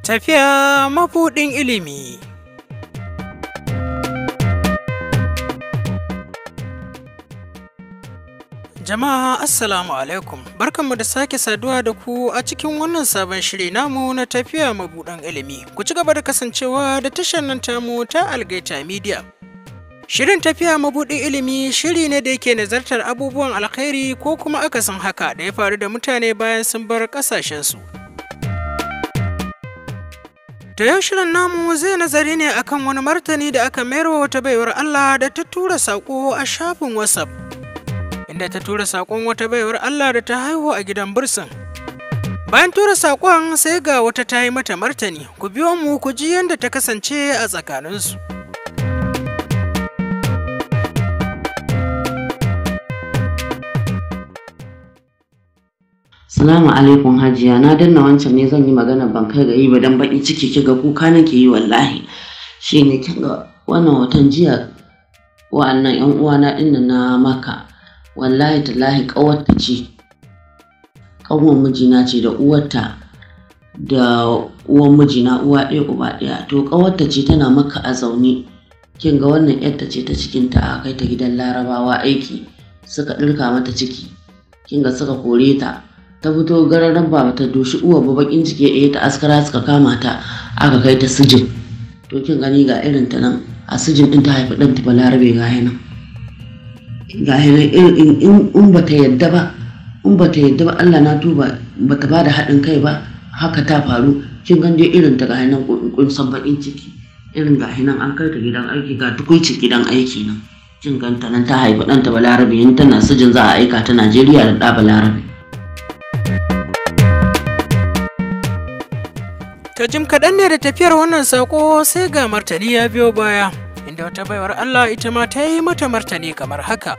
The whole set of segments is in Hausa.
Tafiya mabuɗin ilimi. Jama'a Assalamu alaikum, barkanmu da sake saduwa da ku a cikin wannan sabon shiri namu na tafiya mabuɗin ilimi. Ku ci gaba da kasancewa da tashar nan tamu ta Algaita Media. Shirin tafiya mabuɗin ilimi shiri ne da yake nazartar abubuwan alkhairi ko kuma akasin haka da ya faru da mutane bayan sun bar ƙasashensu. To yau shirin namu zai nazari ne akan wani martani da aka mayar wa wata baiwar Allah da ta tura saƙo a shafin WhatsApp. Inda ta tura saƙon wata baiwar Allah da ta haihu a gidan bursin. Bayan tura saƙon sai ga wata ta yi mata martani, ku biyo mu ku ji yadda ta kasance a tsakaninsu. Salamu alaikum Hajiya, na danna wancan ne zan yi magana ban kai ga yi ba dan baki ciki kiga kuka nake yi wallahi. Shine kinga wannan watan jiya wa'annan ƴan uwana dinnan na Makka. Wallahi tallahi ƙawarta ce. Ƙanwar mijina ce da uwarta da uwan mijina uwa ɗaya uba ɗaya. To ƙawarta ce tana Makka a zaune. Kinga wannan ƴarta ce ta cikinta a kai ta gidan Larabawa aiki. Suka ɗirka mata ciki. Kinga suka kore ta. Ta fito gararan ba ta doshi uwa ba bakin ciki ɗaya ta askara suka kama ta aka kai ta sijin. To kin gani ga irin ta nan a sijin din ta haifi ɗan ta Balarabe ga yana. Ga yana in ba ta yadda ba Allah na tuba ba ta bada haɗin kai ba haka ta faru. Kin gan dai irin ta ga yana kunsan bakin ciki irin ga yana an kai ta gidan aiki ga tukuici gidan aiki nan. Kin ganta nan ta haifi ɗan ta Balarabe in tana sijin za a aika ta Najeriya da ɗa Balarabe. To jim kaɗan ne da tafiyar wannan saƙo sai ga martani ya biyo baya, inda wata baiwar Allah ita ma ta yi mata martani kamar haka.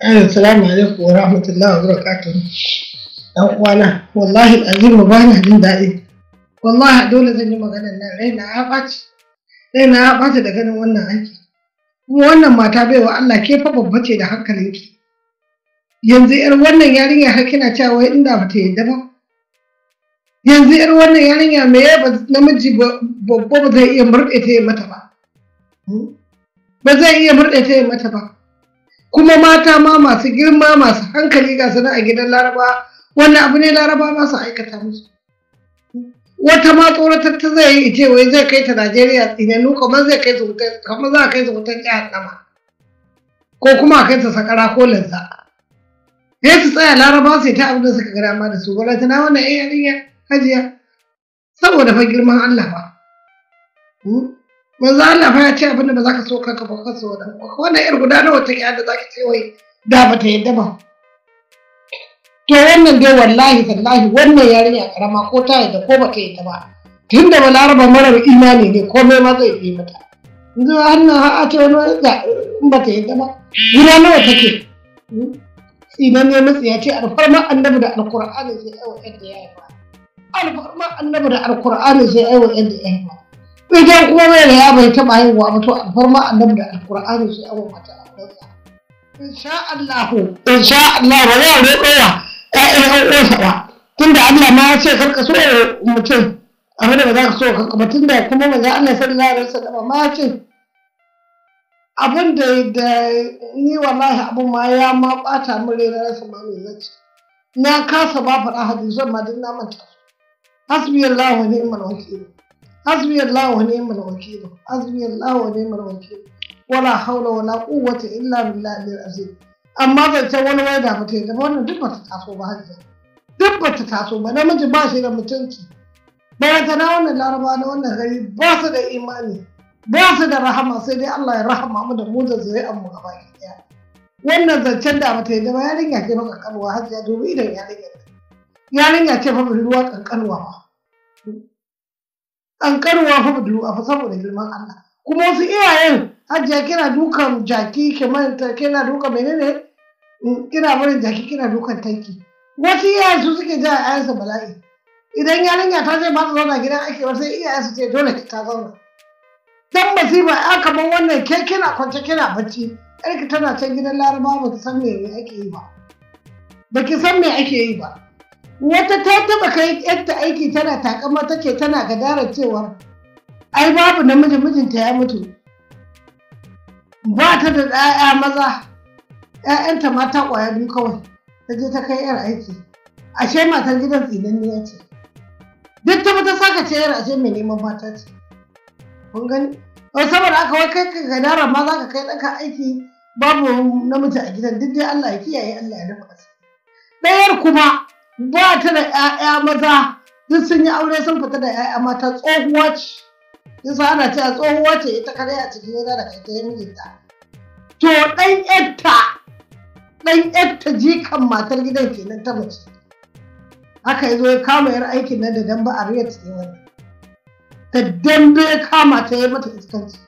Assalamu alaikum wa rahmatullahi wa barakatuhu. Ɗan uwana, wallahi azim ba na jin daɗi. Wallahi dole zan yi maganar nan raina ya ɓaci da ganin wannan aiki. Kuma wannan mata baiwa Allah ke fa babba ce da hankalinki. Yanzu ‘yar wannan yarinya har kina cewa wai inda ba ta yadda ba. Yanzu ‘yar wannan yarinya me ya namiji babba ba zai iya murɗe ta yi mata ba. Ba zai iya murɗe ta yi mata ba. Kuma mata ma masu girma masu hankali ga sana a gidan Laraba wannan abu ne Laraba ba su aikata musu. Wata ma tsoratar ta zai yi ce wai zai kai ta Najeriya tsinanu kamar zai kai su wutar kamar za a kai su wutar jihar Nama. Ko kuma a kai ta Sakara ko Lazza. Sai su tsaya Laraba sai ta abin da suka gara ma da su wala tana wannan ƴan yarinya Hajiya saboda fa girman Allah ba. Manzo Allah fa ya ce abin da ba za ka so kanka ba ka so dan wannan ƴar guda nawa take da za ka ce wai da ba ta yadda ba. To wannan dai wallahi tallahi wannan yarinya karama ko ta yadda ko ba ta yadda ba. Tunda ba Laraba marar imani ne komai ma zai yi mata. Yanzu hannun a ce wani in ba ta yadda ba. Guda nawa take? Idan ne matsi ya ce alfarma annabi da alkur'ani sai aiwa yadda ya haifa. Alfarma annabi da alkur'ani sai aiwa yadda ya haifa. Idan kuma mai da ya bai taɓa haihuwa ba to alfarma annabi da alkur'ani sai aiwa mata alfarma. Insha Allah ba za a roƙowa ƴaƴan ƴan uwansa ba. Tunda Allah ma ya ce karka so mutum abin da ba za ka so kanka ba tunda kuma ba za Allah sallallahu alaihi wasallam ma ya ce abin da ni wallahi abin ma ya ma bata min rai na rasa ma me zaci na kasa ba faɗa hadisan ma din na manta su hasbiyallahu wa ni'mal wakeel hasbiyallahu wa ni'mal wakeel hasbiyallahu wa ni'mal wakeel wala hawla wala quwwata illa billahi al-azim amma zancen wani wai da mutum da wannan duk bata taso ba hajji duk bata taso ba namiji ba shi da mutunci bayan ta na wannan Laraba na wannan gari ba su da imani ba su da rahama sai dai Allah ya rahama mu da mu da zuri'an mu gaba ɗaya. Wannan zancen da bata yi da yarinya ce maka kanwa Hajiya dubi idan yarinya ce fa budurwa kankanwa ba. Kankanwa fa budurwa fa saboda girman Allah. Kuma wasu iyayen Hajiya kina dukan jaki kina dukan menene kina barin jaki kina dukan tanki. Wasu iyayen su suke ja ayansa bala'i. Idan yarinya ta ce ba ta zauna gidan ake ba sai iyayen su ce dole ta zauna. Dan masifa ya kamar wannan ke kina kwance kina bacci yarki tana can gidan Larabawa ba ta san me ake yi ba baki san me ake yi ba. Wata ta taba kai yarta aiki tana takama take tana gadarar cewa ai babu namiji mijinta ya mutu. Ba ta da 'ya'ya maza, 'ya'yanta mata ƙwaya biyu kawai. Ta je ta kai yar aiki. Ashe matar gidan tsinanniya ce. Duk ta saka ce yar ashe mai neman mata ce. Kun gani? Saboda haka wai kai ka gadarar ma za ka kai ɗanka aiki babu namiji a gidan duk dai Allah ya kiyaye Allah ya rufa asiri. Ɗayar kuma ba ta da 'ya'ya maza duk sun yi aure sun fita da 'ya'ya mata tsohuwa ce. Yasa ana cewa tsohuwa ce ita kare a cikin gida da kai ta yi mijinta. To ɗan ƴarta jikan matar gidan kenan ta mace. Haka ya zo ya kama yar aikin nan da dambe a riyar ne wannan. Da dambe ya kama ta yi mata iskanci.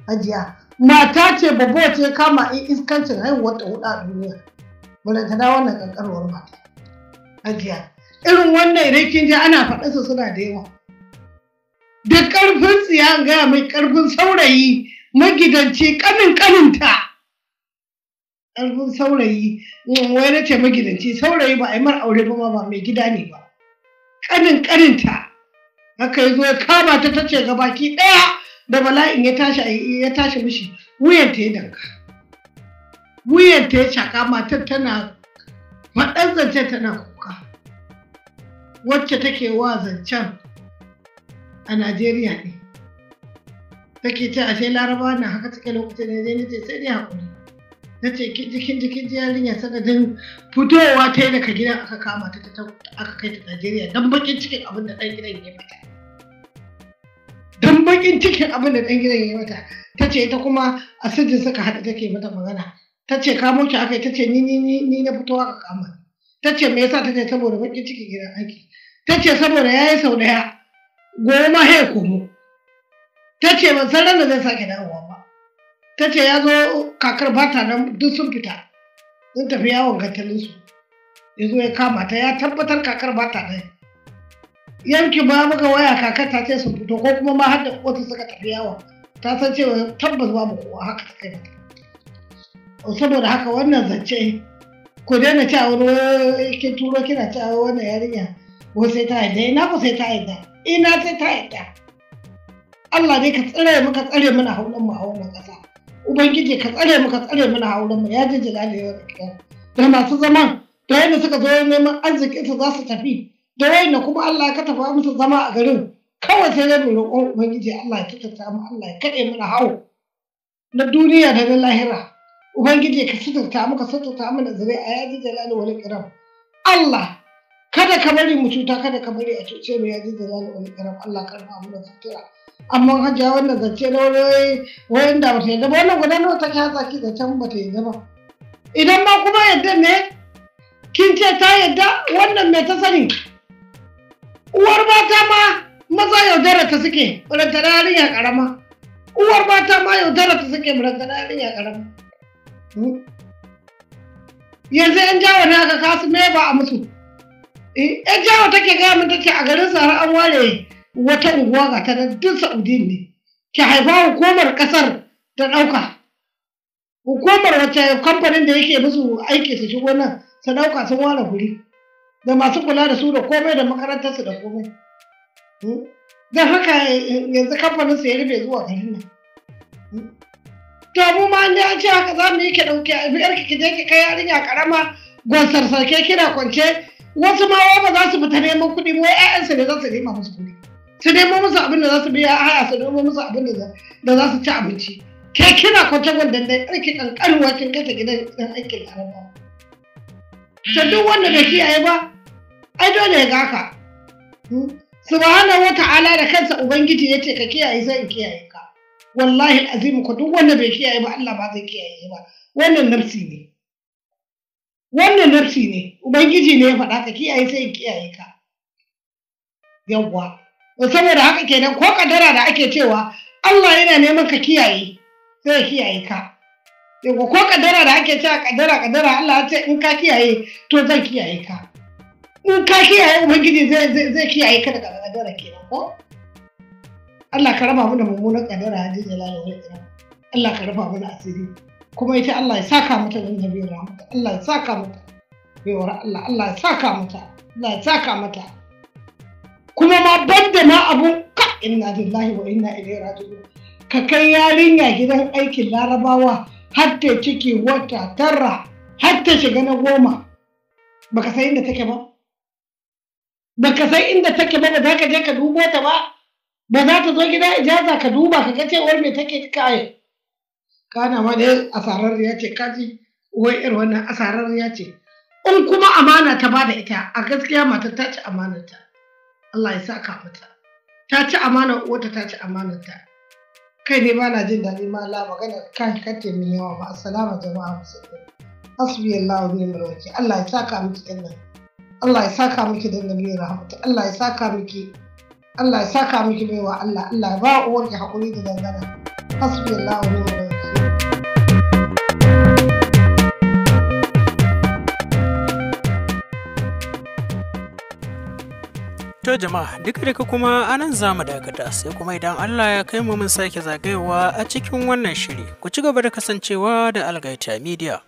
Hajiya mata ce babba ce kama iskancin haihuwar ta huɗu a duniya. Balantana wannan ƙanƙarwar mata. Hajiya irin wannan idan kin je ana faɗarsa suna da yawa. Da ƙarfin tsiya gaya mai ƙarfin saurayi magidanci ƙaninta. Ƙarfin saurayi wai na ce magidanci saurayi ba a yi mar aure ba mai gida ne ba. Ƙaninta haka ya zo ya kama ta ce ga baki ɗaya da bala'in ya tashi mishi wuyanta ya danka. Wuyanta ya shaka matar tana faɗan zancen tana kuka. Wacce take wa zancen a Najeriya ne. Take ce ashe Larabawa na haka take lokacin da zai nace sai dai haƙuri. Na ce kin ji yarinya sanadin fitowa ta yi daga gidan aka kama ta aka kai ta Najeriya don bakin cikin abin da ɗan gidan ya mata. Don bakin cikin abin da ɗan gidan ya mata. Ta ce ita kuma a sirrin suka haɗa take mata magana. Ta ce kamo ki aka yi ta ce ni na fito aka kama. Ta ce me yasa ta ce saboda bakin cikin gidan aiki. Ta ce saboda ya yi sau ɗaya. Goma he komo. Ta ce ban san da zai sake dawowa ba. Ta ce ya zo kakar bata nan duk sun fita. Sun tafi yawon gantalinsu. Ya zo ya kama ta ya tabbatar kakar bata nan. Yanki ba muka waya kakar ta ce sun fito ko kuma ma har da kotu suka tafi yawon. Ta san cewa tabbas babu kowa haka ta kai mata. Saboda haka wannan zance ku daina cewa wani kin turo kina cewa wannan yarinya ko sai ta yadda ina ko sai ta yadda. Ina sai ta yadda. Allah dai ka tsare mana haulan mu a wannan ƙasa. Ubangiji ka tsare mana haulan mu ya ji jalali wa da da masu zaman da wanda suka zo neman arziki su za su tafi da wanda kuma Allah ya katafa musu zama a garin kawai sai dai mu roƙon ubangiji Allah ya tattata mu Allah ya kaɗe mana hau na duniya da na lahira. Ubangiji ka suturta mana zuri'a ya ji jalali wa ikram. Allah kada ka bari mu cuta kada ka bari a cuce mu ya ji jalali wa ikram. Allah karfa mu da sutura. Amma hajiya wannan zance na wayan da bata yadda ba wannan guda nawa take hatsa ki da can bata yadda ba. Idan ma kuma yadda ne kin ce ta yadda wannan me ta sani. Uwar mata ma maza yaudara ta suke buranta yarinya karama. Uwar mata ma yaudara ta suke buranta yarinya karama. Yanzu yan jawo ne aka kasu me ba a musu. Yan jawo take gaya min tace a garin Sahara an ware wata unguwa ga ta duk Saudiyin ne. Ki haifa hukumar kasar ta ɗauka. Hukumar wacce kamfanin da yake musu aiki su shigo nan su ɗauka sun ware guri. Da masu kula da su da komai da makarantarsu da komai. Don haka yanzu kamfanin su ya rufe zuwa garin nan. To mu ma an ce haka za mu yi ki ɗauki yarki ki je ki kai yarinya karama gwansar sarke kina kwance wasu ma ba za su fita neman kuɗi mu 'ya'yansu ne za su nema musu kuɗi. Su nemo musu abin da za su biya haya su nemo musu abin da za su ci abinci. Ke kina kwance gwandan da ƙarki ƙanƙanuwa kin kai ta gidan ɗan aikin larabawa. To duk wanda bai kiyaye ba ai dole ya ga haka. Subhanahu wa ta'ala da kansa Ubangiji ya ce ka kiyaye sai in kiyaye ka. Wallahi azim ko duk wanda bai kiyaye ba Allah ba zai kiyaye ba. Wannan nafsi ne. Wannan nafsi ne. Ubangiji ne ya faɗa ka kiyaye sai in kiyaye ka. Yawwa. Saboda haka kenan ko kadara da ake cewa Allah yana neman ka kiyaye sai ya kiyaye ka. Yawwa ko kadara da ake cewa kadara Allah ya ce in ka kiyaye to zan kiyaye ka. In ka kiyaye Ubangiji zai kiyaye ka daga kadara kenan ko? Allah ka raba mu da mummunan kadara hadin jalali wa ikram. Allah ka raba mu da asiri. Kuma ita Allah ya saka mata da nabi rahmat. Allah ya saka mata. baiwar Allah, Allah ya saka mata, Allah ya saka mata. Kuma ma banda ma abun ka inna lillahi wa inna ilaihi raji'un. Ka kai yarinya gidan aikin Larabawa har ta ciki wata tara har ta shiga na 10. Baka san inda take ba? Baka san inda take ba, ba za ka je ka dubo ta ba? Ba za ta zo gida ijaza ka duba ka ga cewar me take kai. Kana ma dai asararriya ce kaji, wai irin wannan asararriya ce. In kuma amana ta bada ita, a gaskiya matar ta ci amanarta. Allah ya saka mata. Ta ci amanar uwarta, ta ci amanarta. Kai ne ba na jin daɗi ma la magana kan kace min yawa ba. Assalamu jama'a musulmi. Hasbiyallahu wa ni'mal wakil. Allah ya saka miki din nan. Allah ya saka miki da nabi rahmatu. Allah ya saka miki. Allah ya saka miki baiwa Allah. Allah ya ba uwarki hakuri da dangana. Hasbiyallahu wa ni'mal wakil. To jama'a duka kuma anan za mu dakata sai kuma idan Allah ya kai mu mun sake zagayowa a cikin wannan shiri. Ku ci gaba da kasancewa da Algaita Media.